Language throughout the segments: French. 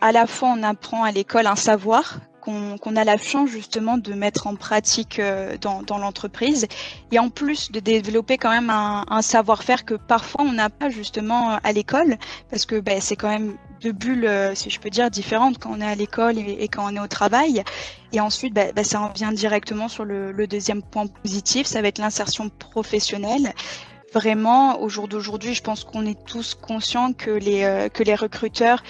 à la fois on apprend à l'école un savoir qu'on a la chance justement de mettre en pratique dans l'entreprise, et en plus de développer quand même un savoir-faire que parfois on n'a pas justement à l'école, parce que c'est quand même deux bulles, si je peux dire, différentes quand on est à l'école et quand on est au travail. Et ensuite, ça en vient directement sur le deuxième point positif, ça va être l'insertion professionnelle. Vraiment, au jour d'aujourd'hui, je pense qu'on est tous conscients que les recruteurs,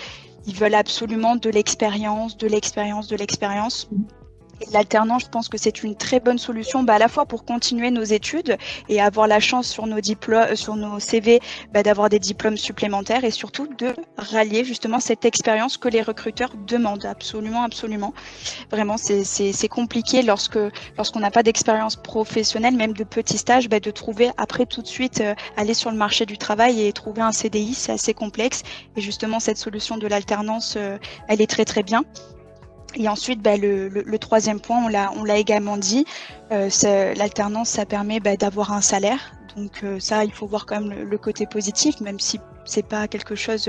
ils veulent absolument de l'expérience, de l'expérience, de l'expérience. Et l'alternance, je pense que c'est une très bonne solution, à la fois pour continuer nos études et avoir la chance sur nos diplômes, sur nos CV, d'avoir des diplômes supplémentaires, et surtout de rallier justement cette expérience que les recruteurs demandent absolument, absolument. Vraiment, c'est compliqué lorsqu'on n'a pas d'expérience professionnelle, même de petits stages, de trouver après tout de suite aller sur le marché du travail et trouver un CDI, c'est assez complexe. Et justement, cette solution de l'alternance, elle est très très bien. Et ensuite, le troisième point, on l'a également dit, l'alternance, ça permet d'avoir un salaire. Donc ça, il faut voir quand même le côté positif, même si c'est pas quelque chose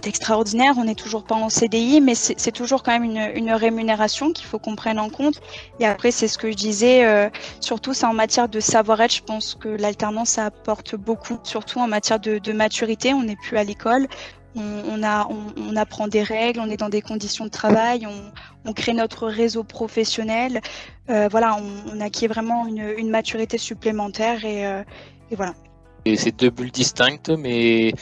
d'extraordinaire. On n'est toujours pas en CDI, mais c'est toujours quand même une rémunération qu'il faut qu'on prenne en compte. Et après, c'est ce que je disais, surtout c'est en matière de savoir-être. Je pense que l'alternance, ça apporte beaucoup, surtout en matière de maturité. On n'est plus à l'école. On apprend des règles, on est dans des conditions de travail, on crée notre réseau professionnel. On acquiert vraiment une maturité supplémentaire et voilà. Et c'est deux bulles distinctes, mais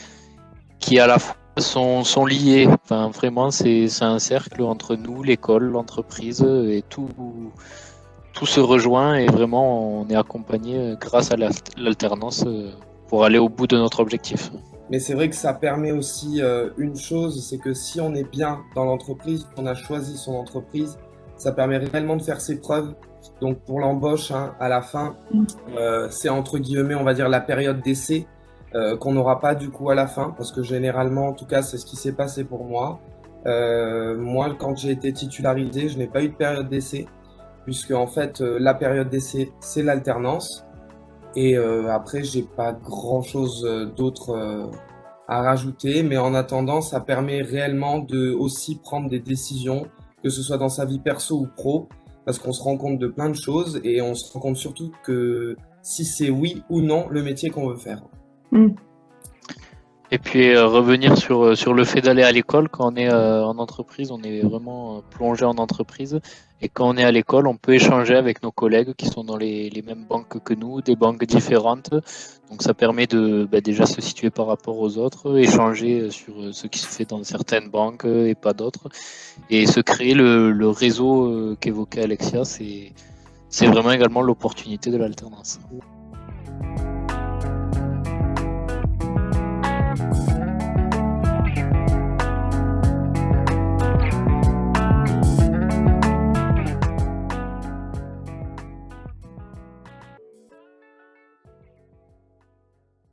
qui à la fois sont liées. Enfin, vraiment, c'est un cercle entre nous, l'école, l'entreprise, et tout se rejoint, et vraiment, on est accompagné grâce à l'alternance pour aller au bout de notre objectif. Mais c'est vrai que ça permet aussi une chose, c'est que si on est bien dans l'entreprise, on a choisi son entreprise, ça permet réellement de faire ses preuves. Donc pour l'embauche, à la fin, c'est entre guillemets, on va dire la période d'essai qu'on n'aura pas du coup à la fin, parce que généralement, en tout cas, c'est ce qui s'est passé pour moi. Moi, quand j'ai été titularisé, je n'ai pas eu de période d'essai, puisque en fait, la période d'essai, c'est l'alternance. Et après, j'ai pas grand-chose d'autre à rajouter, mais en attendant, ça permet réellement de aussi prendre des décisions, que ce soit dans sa vie perso ou pro, parce qu'on se rend compte de plein de choses et on se rend compte surtout que si c'est oui ou non le métier qu'on veut faire. Et puis revenir sur le fait d'aller à l'école. Quand on est en entreprise, on est vraiment plongé en entreprise. Et quand on est à l'école, on peut échanger avec nos collègues qui sont dans les mêmes banques que nous, des banques différentes. Donc ça permet de déjà se situer par rapport aux autres, échanger sur ce qui se fait dans certaines banques et pas d'autres. Et se créer le réseau qu'évoquait Alexia, c'est vraiment également l'opportunité de l'alternance.